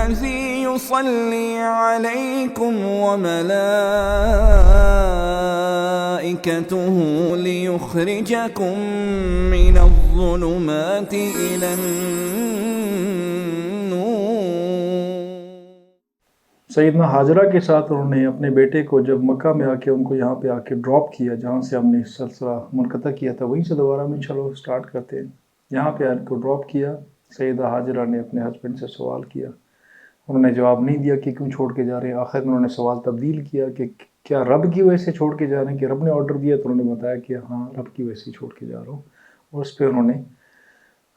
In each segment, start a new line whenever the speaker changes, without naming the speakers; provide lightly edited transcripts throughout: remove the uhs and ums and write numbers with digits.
الذي يصلي عليكم وملائكته ليخرجكم من الظلمات إلى
سیدنا حاجرہ کے ساتھ انہوں نے اپنے بیٹے کو جب مکہ میں آ کے ان کو یہاں پہ آ کے ڈراپ کیا، جہاں سے ہم نے سلسلہ منقطع کیا تھا وہیں سے دوبارہ میں چلو سٹارٹ کرتے ہیں۔ یہاں پہ ان کو ڈراپ کیا، سیدہ حاجرہ نے اپنے ہسبینڈ سے سوال کیا، انہوں نے جواب نہیں دیا کہ کیوں چھوڑ کے جا رہے ہیں۔ آخر میں انہوں نے سوال تبدیل کیا کہ کیا رب کی وجہ سے چھوڑ کے جا رہے ہیں، کہ رب نے آرڈر دیا؟ تو انہوں نے بتایا کہ ہاں رب کی وجہ سے چھوڑ کے جا رہا ہوں، اور اس پہ انہوں نے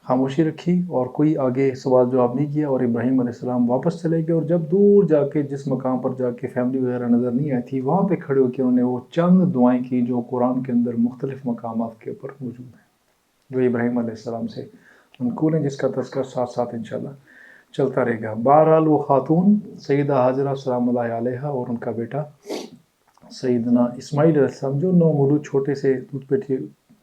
خاموشی رکھی اور کوئی آگے سوال جواب نہیں کیا، اور ابراہیم علیہ السلام واپس چلے گئے، اور جب دور جا کے جس مقام پر جا کے فیملی وغیرہ نظر نہیں آئی تھی، وہاں پہ کھڑے ہو کے انہوں نے وہ چند دعائیں کی جو قرآن کے اندر مختلف مقامات کے اوپر موجود ہیں، جو ابراہیم علیہ السلام سے منقول ہیں، جس کا تذکر ساتھ ساتھ انشاءاللہ چلتا رہے گا۔ بہرحال وہ خاتون سیدہ حاجرہ سلام اللہ علیہ اور ان کا بیٹا سیدنا اسماعیل علیہ السلام، جو نومولود چھوٹے سے دودھ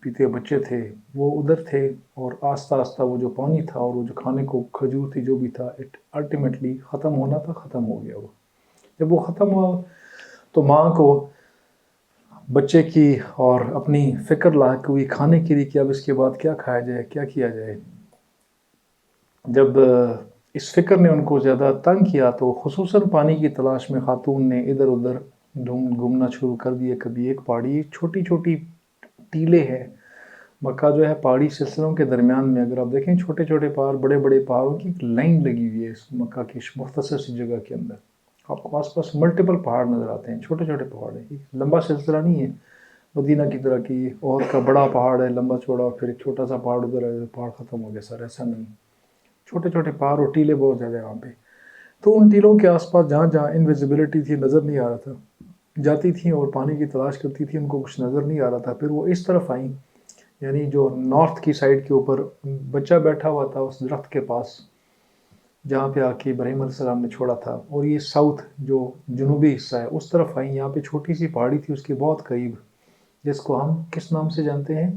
پیتے بچے تھے، وہ ادھر تھے، اور آہستہ آہستہ وہ جو پانی تھا اور وہ جو کھانے کو کھجور تھی جو بھی تھا، الٹیمیٹلی ختم ہونا تھا، ختم ہو گیا۔ وہ جب وہ ختم ہوا تو ماں کو بچے کی اور اپنی فکر لاحق ہوئی کھانے کے لیے کہ اب اس کے بعد کیا کھایا جائے، کیا کیا جائے۔ جب اس فکر نے ان کو زیادہ تنگ کیا تو خصوصاً پانی کی تلاش میں خاتون نے ادھر ادھر گھومنا شروع کر دیا۔ کبھی ایک پہاڑی، چھوٹی چھوٹی ٹیلے ہیں، مکہ جو ہے پہاڑی سلسلوں کے درمیان میں، اگر آپ دیکھیں چھوٹے چھوٹے پہاڑ، بڑے بڑے پہاڑوں کی ایک لائن لگی ہوئی ہے اس مکہ کی مختصر سی جگہ کے اندر، آپ کو آس پاس ملٹیپل پہاڑ نظر آتے ہیں، چھوٹے چھوٹے پہاڑ ہیں، لمبا سلسلہ نہیں ہے مدینہ کی طرح کی احد کا بڑا پہاڑ ہے لمبا چوڑا، پھر ایک چھوٹا سا پہاڑ ادھر ہے، پہاڑ ختم ہو گیا سر، ایسا نہیں، چھوٹے چھوٹے پہاڑ اور ٹیلے بہت زیادہ ہیں وہاں پہ۔ تو ان ٹیلوں کے آس پاس جہاں جہاں انویزیبلٹی تھی، نظر نہیں آ رہا تھا، جاتی تھیں اور پانی کی تلاش کرتی تھیں، ان کو کچھ نظر نہیں آ رہا تھا، پھر وہ اس طرف آئیں، یعنی جو نارتھ کی سائڈ کے اوپر بچہ بیٹھا ہوا تھا اس درخت کے پاس جہاں پہ آ کے ابراہیم علیہ السلام نے چھوڑا تھا، اور یہ ساؤتھ جو جنوبی حصہ ہے اس طرف آئیں، یہاں پہ چھوٹی سی پہاڑی تھی اس کے بہت قریب، جس کو ہم کس نام سے جانتے ہیں؟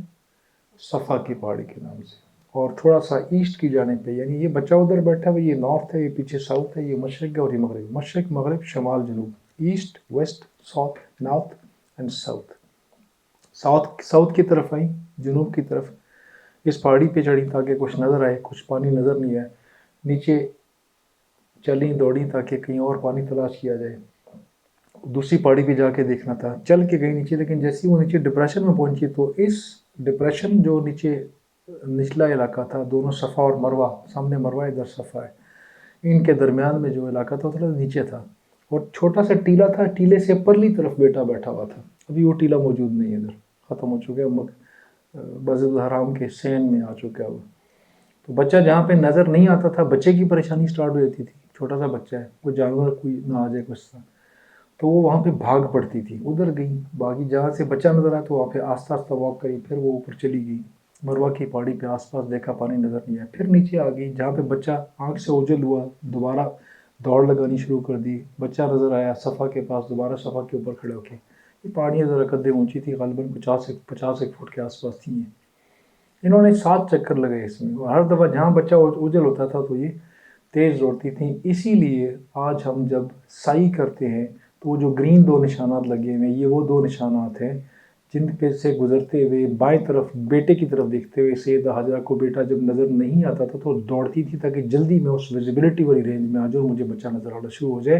صفا کی پہاڑی کے نام سے، اور تھوڑا سا ایسٹ کی جانب پہ، یعنی یہ بچہ ادھر بیٹھا ہوا، یہ نارتھ ہے، یہ پیچھے ساؤتھ ہے، یہ مشرق ہے اور یہ مغرب، مشرق مغرب شمال جنوب، east west south north and south. South کی طرف آئیں، جنوب کی طرف اس پہاڑی پہ چڑھیں تاکہ کچھ نظر آئے، کچھ پانی نظر نہیں آئے، نیچے چلیں دوڑیں تاکہ کہیں اور پانی تلاش کیا جائے، دوسری پہاڑی پہ جا کے دیکھنا تھا، چل کے گئی نیچے، لیکن جیسے وہ نیچے ڈپریشن میں پہنچی تو اس ڈپریشن جو نیچے نچلا علاقہ تھا، دونوں صفا اور مروہ، سامنے مروہ ادھر صفا ہے، ان کے درمیان میں جو علاقہ تھا تھوڑا نیچے تھا، اور چھوٹا سا ٹیلا تھا، ٹیلے سے پرلی طرف بیٹا بیٹھا ہوا تھا، ابھی وہ ٹیلا موجود نہیں ہے، ادھر ختم ہو چکا ہے، مسجد الحرام کے سین میں آ چکا ہے وہ۔ تو بچہ جہاں پہ نظر نہیں آتا تھا، بچے کی پریشانی سٹارٹ ہو جاتی تھی، چھوٹا سا بچہ ہے، کوئی جانور کوئی نہ آ جائے کچھ سا، تو وہ وہاں پہ بھاگ پڑتی تھی، ادھر گئی باغی، جہاں سے بچہ نظر آیا تو وہاں پہ آہستہ آہستہ واک کری، پھر وہ اوپر چلی گئی مروہ کی پہاڑی پہ، آس پاس دیکھا پانی نظر نہیں آیا، پھر نیچے آ گئی جہاں پہ بچہ آنکھ سے اوجھل ہوا، دوبارہ دوڑ لگانی شروع کر دی، بچہ نظر آیا صفا کے پاس، دوبارہ صفا کے اوپر کھڑے ہو کے، یہ پہاڑیاں ذرا قد اونچی تھی، غالباً 50 ایک فٹ کے آس پاس تھیں، انہوں نے 7 چکر لگائے اس میں، ہر دفعہ جہاں بچہ اوجھل ہوتا تھا تو یہ تیز دوڑتی تھیں۔ اسی لیے آج ہم جب سعی کرتے ہیں تو وہ جو گرین 2 نشانات لگے ہوئے ہیں، یہ وہ 2 نشانات ہیں جن پہ سے گزرتے ہوئے بائیں طرف بیٹے کی طرف دیکھتے ہوئے سیدہ حاجرہ کو بیٹا جب نظر نہیں آتا تھا تو دوڑتی تھی تاکہ جلدی میں اس ویزیبلٹی والی رینج میں آ جاؤں، مجھے بچہ نظر آنا شروع ہو جائے۔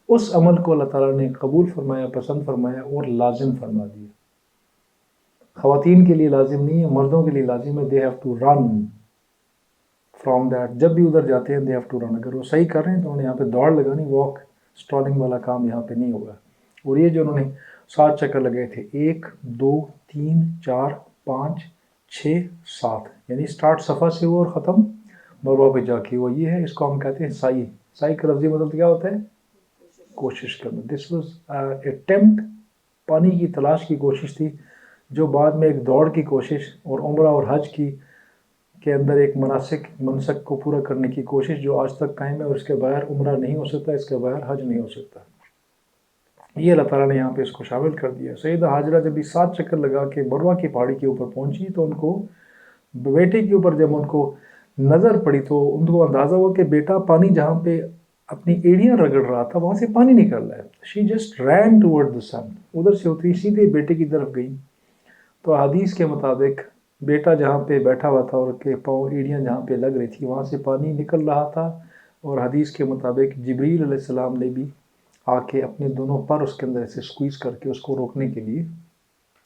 اس عمل کو اللہ تعالیٰ نے قبول فرمایا، پسند فرمایا اور لازم فرما دیا۔ خواتین کے لیے لازم نہیں ہے، مردوں کے لیے لازم ہے، they have to run from that, جب بھی ادھر جاتے ہیں دے ہیو ٹو رن، اگر وہ صحیح کر رہے ہیں تو انہوں نے یہاں پہ دوڑ لگانی، واک اسٹالنگ والا کام یہاں پہ نہیں ہوگا۔ اور یہ جو انہوں نے 7 چکر لگائے تھے، 1 2 3 4 5 6 7، یعنی سٹارٹ صفا سے ہوا اور ختم مروہ پہ جا کے ہوا، یہ ہے، اس کو ہم کہتے ہیں سعی۔ سعی کا لفظی مطلب کیا ہوتا ہے؟ کوشش کرنا۔ دس واز اٹیمپٹ، پانی کی تلاش کی کوشش تھی، جو بعد میں ایک دوڑ کی کوشش اور عمرہ اور حج کے اندر ایک منسک کو پورا کرنے کی کوشش جو آج تک قائم ہے، اور اس کے بغیر عمرہ نہیں ہو سکتا، اس کے بغیر حج نہیں ہو سکتا، یہ اللہ تعالیٰ نے یہاں پہ اس کو شامل کر دیا۔ سیدہ حاجرہ جب یہ 7 چکر لگا کے مروہ کی پہاڑی کے اوپر پہنچی تو ان کو بیٹے کے اوپر جب ان کو نظر پڑی تو ان کو اندازہ ہوا کہ بیٹا پانی جہاں پہ اپنی ایڑیاں رگڑ رہا تھا، وہاں سے پانی نکل رہا ہے. She just rain toward the سن، ادھر سے اتری سیدھے بیٹے کی طرف گئی. تو حدیث کے مطابق بیٹا جہاں پہ بیٹھا ہوا تھا اور کے پاؤں ایڑیاں جہاں پہ لگ رہی تھی وہاں سے پانی نکل رہا تھا، اور حدیث کے مطابق جبریل علیہ السلام نے بھی آ کے اپنے دونوں پر اس کے اندر ایسے سکویز کر کے اس کو روکنے کے لیے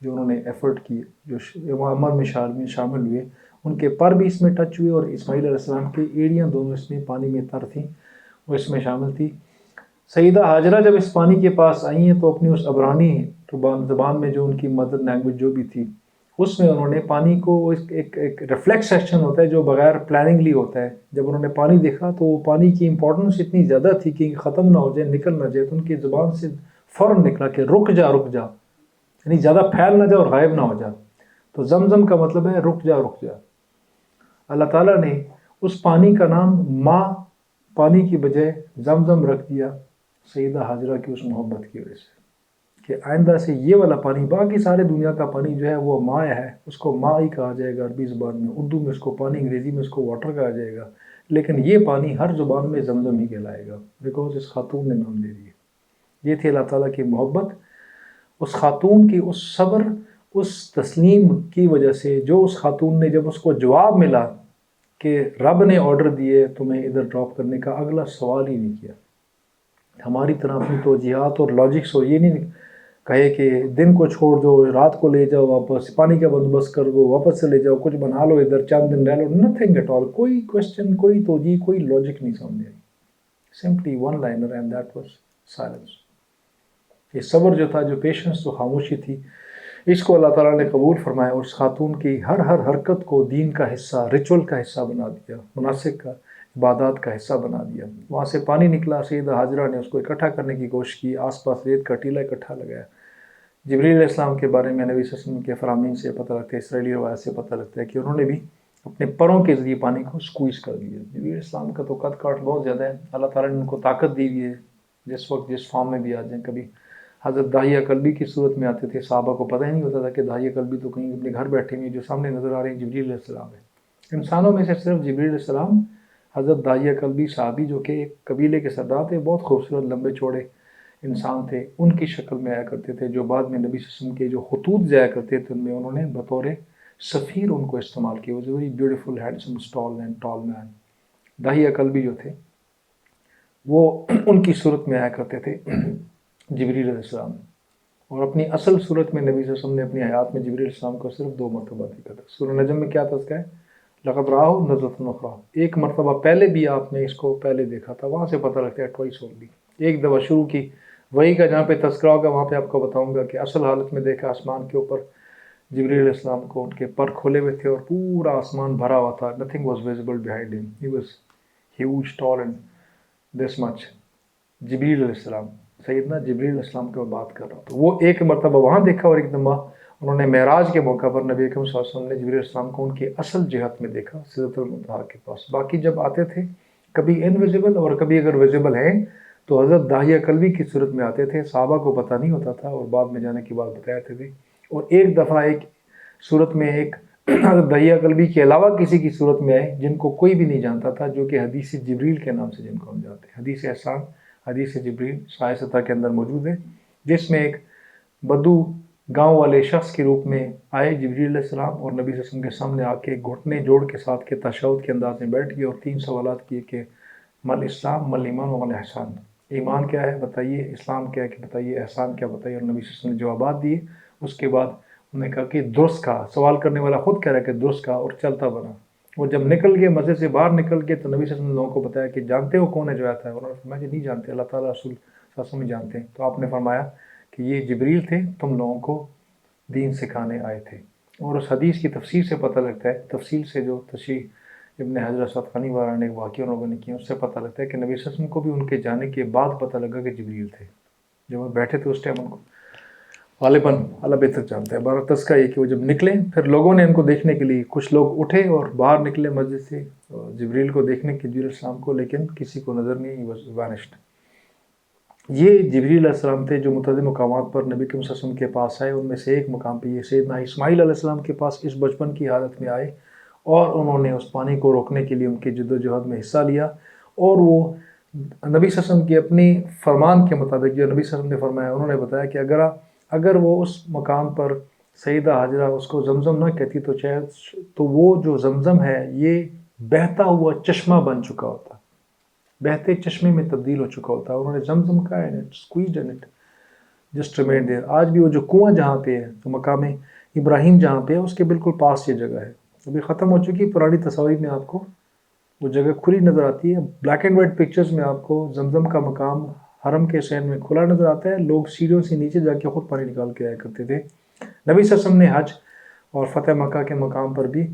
جو انہوں نے ایفرٹ کیے، جو عمل میں شامل ہوئے، ان کے پر بھی اس میں ٹچ ہوئے، اور اسماعیل علیہ السلام کی ایڑیاں دونوں اس میں پانی میں تر تھیں، وہ اس میں شامل تھی. سیدہ ہاجرہ جب اس پانی کے پاس آئی ہیں تو اپنی اس عبرانی زبان میں جو ان کی مدر لینگویج جو بھی تھی اس میں انہوں نے پانی کو ایک ریفلیکس ایکشن ہوتا ہے جو بغیر پلاننگلی ہوتا ہے. جب انہوں نے پانی دیکھا تو وہ پانی کی امپورٹنس اتنی زیادہ تھی کہ ختم نہ ہو جائے، نکل نہ جائے، تو ان کی زبان سے فوراً نکلا کہ رک جا رک جا، یعنی زیادہ پھیل نہ جا اور غائب نہ ہو جا. تو زمزم کا مطلب ہے رک جا رک جا. اللہ تعالیٰ نے اس پانی کا نام ماں پانی کی بجائے زمزم رکھ دیا سیدہ ہاجرہ کی اس محبت کی وجہ سے، کہ آئندہ سے یہ والا پانی، باقی سارے دنیا کا پانی جو ہے وہ ماں ہے، اس کو ماں ہی کہا جائے گا عربی زبان میں، اردو میں اس کو پانی، انگریزی میں اس کو واٹر کہا جائے گا، لیکن یہ پانی ہر زبان میں زمزم ہی کہلائے گا، بیکاز اس خاتون نے نام دے دیا. یہ تھی اللہ تعالیٰ کی محبت اس خاتون کی، اس صبر، اس تسلیم کی وجہ سے، جو اس خاتون نے جب اس کو جواب ملا کہ رب نے آرڈر دیے تمہیں ادھر ڈراپ کرنے کا، اگلا سوال ہی نہیں کیا. ہماری طرح اپنی توجیہات اور لاجکس ہو، یہ نہیں کہے کہ دن کو چھوڑ دو، رات کو لے جاؤ واپس، پانی کا بندوبست کر دو، واپس سے لے جاؤ، کچھ بنا لو ادھر، چند دن رہ لو، نتھنگ ایٹ آل. کوئی کوشچن، کوئی توجیہ، کوئی لاجک نہیں سامنے آئی. Simply one liner and that was silence. یہ صبر جو تھا، جو پیشنس، جو خاموشی تھی، اس کو اللہ تعالیٰ نے قبول فرمایا اور اس خاتون کی ہر حرکت کو دین کا حصہ، ریچول کا حصہ بنا دیا، مناسک کا، عبادات کا حصہ بنا دیا. وہاں سے پانی نکلا، سیدہ ہاجرہ نے اس کو اکٹھا کرنے کی کوشش کی، آس پاس ریت کا ٹیلا اکٹھا لگایا. جبریل علیہ السلام کے بارے میں نبی صلی اللہ علیہ وسلم کے فرامین سے پتہ لگتا ہے، اسرائیلی روایت سے پتہ لگتا ہے کہ انہوں نے بھی اپنے پروں کے ذریعے پانی کو سکویز کر دیا. جبریل علیہ السلام کا تو قد کاٹ بہت زیادہ ہے، اللہ تعالیٰ نے ان کو طاقت دی ہوئی ہے، جس وقت جس فارم میں بھی آ جائیں. کبھی حضرت داہیہ کلبی کی صورت میں آتے تھے، صحابہ کو پتہ ہی نہیں ہوتا تھا کہ داہیہ کلبی تو کہیں اپنے گھر بیٹھے ہوئے، جو سامنے نظر آ رہے ہیں جبریل علیہ السلام ہے. انسانوں میں سے صرف جبریل علیہ السلام، حضرت داہیہ کلبی صحابی جو کہ ایک قبیلے کے سردار تھے، بہت خوبصورت لمبے چوڑے انسان تھے، ان کی شکل میں آیا کرتے تھے، جو بعد میں نبی صلی اللہ علیہ وسلم کے جو خطوط جایا کرتے تھے ان میں انہوں نے بطور سفیر ان کو استعمال کیا. Was very beautiful handsome stall and tall man. داہیہ کلبی جو تھے وہ ان کی صورت میں آیا کرتے تھے جبریل علیہ السلام، اور اپنی اصل صورت میں نبی صلی اللہ علیہ وسلم نے اپنی حیات میں جبریل علیہ السلام کو صرف 2 مرتبہ دیکھا تھا. سورہ نجم میں کیا تذکرہ ہے؟ لقد راہ نظرۃ اخری، ایک مرتبہ پہلے بھی آپ نے اس کو پہلے دیکھا تھا. وہاں سے پتہ لگتا ہے ٹوائس اونلی، ایک دفعہ شروع کی وہی کا جہاں پہ تذکرہ ہوگا وہاں پہ آپ کو بتاؤں گا کہ اصل حالت میں دیکھا آسمان کے اوپر جبریل علیہ السلام کو، ان کے پر کھولے ہوئے تھے اور پورا آسمان بھرا ہوا تھا. Nothing was visible behind him, he was huge tall and this much. جبریل علیہ السلام، سیدنا جبریل علیہ السلام کی میں بات کر رہا ہوں. تو وہ ایک مرتبہ وہاں دیکھا، اور ایک دفعہ انہوں نے معراج کے موقع پر نبی اکرم صلی اللہ علیہ وسلم نے جبریل علیہ السلام کو ان کی اصل جہت میں دیکھا، سدرۃ المنتہا کے پاس. باقی جب آتے تھے کبھی انویزیبل اور کبھی اگر ویزیبل ہیں تو حضرت داہیہ کلبی کی صورت میں آتے تھے، صحابہ کو پتہ نہیں ہوتا تھا اور بعد میں جانے کی بات بتایا تھے. اور ایک دفعہ ایک صورت میں ایک حضرت داہیہ کلبی کے علاوہ کسی کی صورت میں آئے جن کو کوئی بھی نہیں جانتا تھا، جو کہ حدیث جبریل کے نام سے جن کو ہم جانتے ہیں، حدیث احسان، حدیث جبریل سایہ سطح کے اندر موجود ہے، جس میں ایک بدو گاؤں والے شخص کے روپ میں آئے جبریل علیہ السلام اور نبی صلی اللہ علیہ وسلم کے سامنے آ کے گھٹنے جوڑ کے ساتھ کے تشہد کے انداز میں بیٹھ گئے اور 3 سوالات کیے کہ مل اسلام، مل ایمان و مل احسان. ایمان کیا ہے بتائیے، اسلام کیا ہے کہ بتائیے، احسان کیا بتائیے. اور نبی صلی اللہ علیہ وسلم نے جوابات دیے. اس کے بعد انہوں نے کہا کہ درست کہا، سوال کرنے والا خود کہہ رہا ہے کہ درست کہا، اور چلتا بنا. اور جب نکل گئے، مسجد سے باہر نکل گئے، تو نبی صلی اللہ علیہ وسلم نے لوگوں کو بتایا کہ جانتے ہو کون ہے جو آتا ہے؟ انہوں نے فرمایا کہ نہیں جانتے، اللہ تعالیٰ رسول صلی اللہ علیہ وسلم جانتے ہیں. تو آپ نے فرمایا کہ یہ جبریل تھے، تم لوگوں کو دین سکھانے آئے تھے. اور اس حدیث کی تفسیر سے پتہ لگتا ہے، تفصیل سے جو تشریح ابن حجر اسقلانی وغیرہ نے ایک واقعہ لوگوں نے کیا، اس سے پتہ لگتا ہے کہ نبی صلی اللہ علیہ وسلم کو بھی ان کے جانے کے بعد پتہ لگا کہ جبریل تھے. جب وہ بیٹھے تھے اس ٹائم ان کو غالباً اللہ بہتر جانتا ہے. بارہ تذکرہ یہ کہ وہ جب نکلے، پھر لوگوں نے ان کو دیکھنے کے لیے، کچھ لوگ اٹھے اور باہر نکلے مسجد سے جبریل کو دیکھنے کے، جبریل علیہ السلام کو، لیکن کسی کو نظر نہیں، واز وینشڈ. یہ جبریل علیہ السلام تھے جو متعدد مقامات پر نبی کریم صلی اللہ علیہ وسلم کے پاس آئے. ان میں سے ایک مقام پہ یہ سیدنا اسماعیل علیہ السلام کے پاس اس بچپن کی حالت میں آئے اور انہوں نے اس پانی کو روکنے کے لیے ان کی جد و جہد میں حصہ لیا. اور وہ نبی صلی اللہ علیہ وسلم کی اپنی فرمان کے مطابق جو نبی صلی اللہ علیہ وسلم نے فرمایا، انہوں نے بتایا کہ اگر وہ اس مقام پر سیدہ حاجرہ اس کو زمزم نہ کہتی تو وہ جو زمزم ہے یہ بہتا ہوا چشمہ بن چکا ہوتا، بہتے چشمے میں تبدیل ہو چکا ہوتا۔ انہوں نے زمزم کہا ہے، squeezed in it, just remain there۔ آج بھی وہ جو کنواں جہاں پہ ہے، جو مقام ابراہیم جہاں پہ ہے، اس کے بالکل پاس یہ جگہ ہے، ابھی ختم ہو چکی۔ پرانی تصاویر میں آپ کو وہ جگہ کھلی نظر آتی ہے، بلیک اینڈ وائٹ پکچرز میں آپ کو زمزم کا مقام حرم کے حسین میں کھلا نظر آتا ہے۔ لوگ سیڑھیوں سے نیچے جا کے خود پانی نکال کے آیا کرتے تھے۔ نبی صلی اللہ علیہ وسلم نے حج اور فتح مکہ کے مقام پر بھی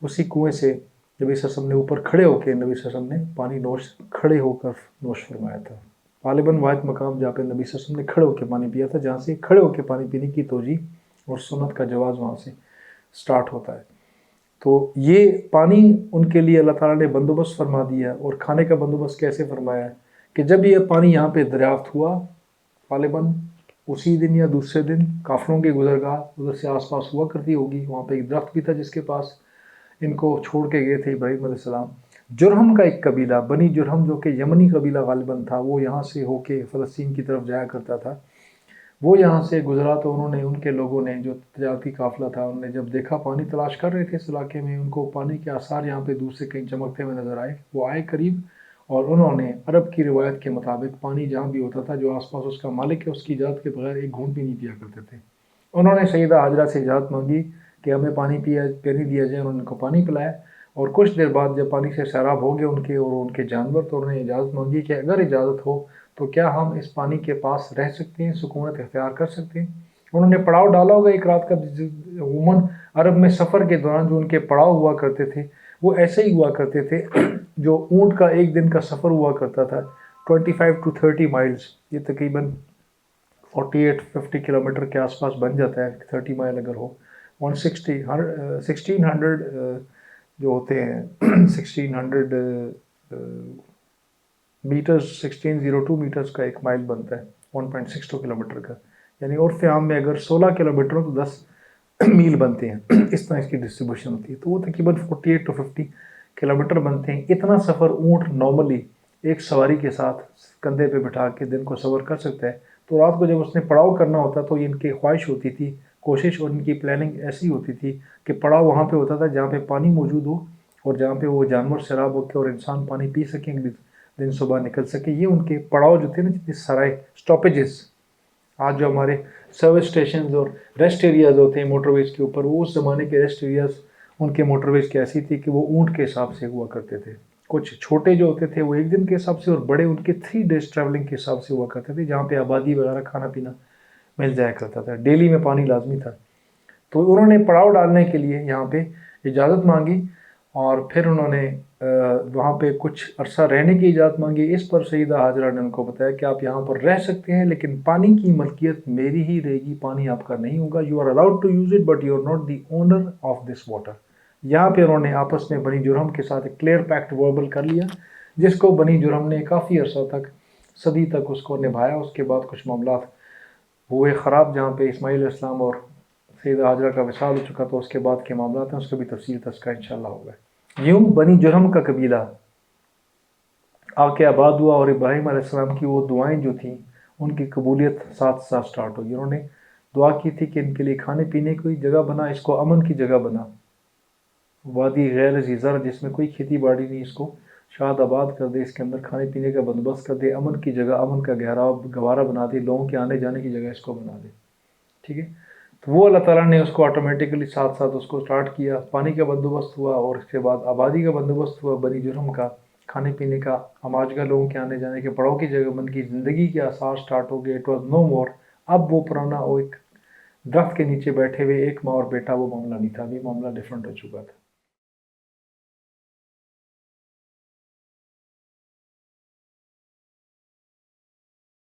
اسی کنویں سے نبی صلی اللہ علیہ وسلم نے اوپر کھڑے ہو کے نبی صلی اللہ علیہ وسلم نے پانی کھڑے ہو کر نوش فرمایا تھا۔ غالباً واحد مقام جہاں پہ نبی صلی اللہ علیہ وسلم نے کھڑے ہو کے پانی پیا تھا، جہاں سے کھڑے ہو کے پانی پینے کی توجیہ اور سنت کا جواز وہاں سے سٹارٹ ہوتا ہے۔ تو یہ پانی ان کے لیے اللہ تعالیٰ نے بندوبست فرما دیا، اور کھانے کا بندوبست کیسے فرمایا ہے کہ جب یہ پانی یہاں پہ دریافت ہوا، غالباً اسی دن یا دوسرے دن کافروں کی گزرگاہ ادھر سے آس پاس ہوا کرتی ہوگی، وہاں پہ ایک درخت بھی تھا جس کے پاس ان کو چھوڑ کے گئے تھے ابراہیم علیہ السلام۔ جرہم کا ایک قبیلہ، بنی جرہم، جو کہ یمنی قبیلہ غالباً تھا، وہ یہاں سے ہو کے فلسطین کی طرف جایا کرتا تھا، وہ یہاں سے گزرا تو انہوں نے، ان کے لوگوں نے، جو تجارتی قافلہ تھا، انہوں نے جب دیکھا پانی تلاش کر رہے تھے اس علاقے میں، ان کو پانی کے آثار یہاں پہ دور سے کہیں چمکتے ہوئے نظر آئے، وہ آئے قریب، اور انہوں نے عرب کی روایت کے مطابق پانی جہاں بھی ہوتا تھا، جو آس پاس اس کا مالک ہے، اس کی اجازت کے بغیر ایک گھونٹ بھی نہیں پیا کرتے تھے۔ انہوں نے سیدہ حاجرہ سے اجازت مانگی کہ ہمیں پانی پینے دیا جائے، انہوں نے ان کو پانی پلایا، اور کچھ دیر بعد جب پانی سے سیراب ہو گئے ان کے اور ان کے جانور، تو انہوں نے اجازت مانگی کہ اگر اجازت ہو تو کیا ہم اس پانی کے پاس رہ سکتے ہیں، سکونت اختیار کر سکتے ہیں۔ انہوں نے پڑاؤ ڈالا ہوگا ایک رات کا۔ عموماً عرب میں سفر کے دوران جو ان کے پڑاؤ ہوا کرتے تھے وہ ایسے ہی ہوا کرتے تھے، جو اونٹ کا ایک دن کا سفر ہوا کرتا تھا 25 to 30 مائلز، یہ تقریباً 48-50 کلومیٹر کے آس پاس بن جاتا ہے، 30 مائل اگر ہو، 1600 جو ہوتے ہیں 1600 میٹرز، 1602 میٹرز کا ایک مائل بنتا ہے 1.62 کلومیٹر کا، یعنی عرف عام میں اگر 16 کلومیٹر ہو تو 10 میل بنتے ہیں، اس طرح اس کی ڈسٹریبیوشن ہوتی ہے، تو وہ تقریباً 48 to 50 کلومیٹر بنتے ہیں۔ اتنا سفر اونٹ نارملی ایک سواری کے ساتھ کندھے پہ بٹھا کے دن کو سفر کر سکتا ہے، تو رات کو جب اس نے پڑاؤ کرنا ہوتا تو ان کی خواہش ہوتی تھی، کوشش اور ان کی پلاننگ ایسی ہوتی تھی کہ پڑاؤ وہاں پہ ہوتا تھا جہاں پہ پانی موجود ہو، اور جہاں پہ وہ جانور سیراب ہو کے اور انسان پانی پی سکیں، دن صبح نکل سکے۔ یہ ان کے پڑاؤ جو تھے نا، جتنے سرائے، سٹاپیجز، آج جو ہمارے سروس اسٹیشنز اور ریسٹ ایریاز ہوتے ہیں موٹر ویز کے اوپر، وہ اس زمانے کے ریسٹ ایریاز ان کے موٹر ویز کی ایسی تھی کہ وہ اونٹ کے حساب سے ہوا کرتے تھے۔ کچھ چھوٹے جو ہوتے تھے وہ ایک دن کے حساب سے، اور بڑے ان کے 3 days ٹریولنگ کے حساب سے ہوا کرتے تھے، جہاں پہ آبادی وغیرہ کھانا پینا مل جایا کرتا تھا، ڈیلی میں پانی لازمی تھا۔ تو انہوں نے پڑاؤ ڈالنے کے لیے یہاں پہ اجازت مانگی، اور پھر انہوں نے وہاں پہ کچھ عرصہ رہنے کی اجازت مانگی۔ اس پر سیدہ حاجرہ نے ان کو بتایا کہ آپ یہاں پر رہ سکتے ہیں، لیکن پانی کی ملکیت میری ہی رہے گی، پانی آپ کا نہیں ہوگا۔ You are allowed to use it but you are not the owner of this water. یہاں پہ انہوں نے آپس میں بنی جرہم کے ساتھ ایک کلیئر پیکٹ وربل کر لیا، جس کو بنی جرہم نے کافی عرصہ تک، صدی تک اس کو نبھایا۔ اس کے بعد کچھ معاملات ہوئے خراب، جہاں پہ اسماعیل علیہ السلام اور سیدہ حاجرہ کا وصال ہو چکا، تو اس کے بعد کے معاملات ہیں، اس کا بھی تفصیل تذکرہ انشاءاللہ ہوگا۔ یوں بنی جرہم کا قبیلہ آ کے آباد ہوا، اور ابراہیم علیہ السلام کی وہ دعائیں جو تھیں ان کی قبولیت ساتھ ساتھ سٹارٹ ہوگی۔ انہوں نے دعا کی تھی کہ ان کے لیے کھانے پینے کی جگہ بنا، اس کو امن کی جگہ بنا، وادی غیر ذی زرع جس میں کوئی کھیتی باڑی نہیں، اس کو شاد آباد کر دے، اس کے اندر کھانے پینے کا بندوبست کر دے، امن کی جگہ، امن کا گہوارہ بنا دے، لوگوں کے آنے جانے کی جگہ اس کو بنا دے، ٹھیک ہے۔ تو وہ اللہ تعالیٰ نے اس کو آٹومیٹکلی ساتھ ساتھ اس کو سٹارٹ کیا، پانی کا بندوبست ہوا، اور اس کے بعد آبادی کا بندوبست ہوا، بنی جرہم کا کھانے پینے کا، اماجگاہ لوگوں کے آنے جانے کے، پڑاؤ کی جگہ بن گئی، زندگی کے آثار سٹارٹ ہو گئے۔ اٹ واز نو مور، اب وہ پرانا وہ ایک درخت کے نیچے بیٹھے ہوئے ایک ماں اور بیٹا وہ معاملہ نہیں تھا، ابھی معاملہ ڈیفرنٹ ہو چکا تھا۔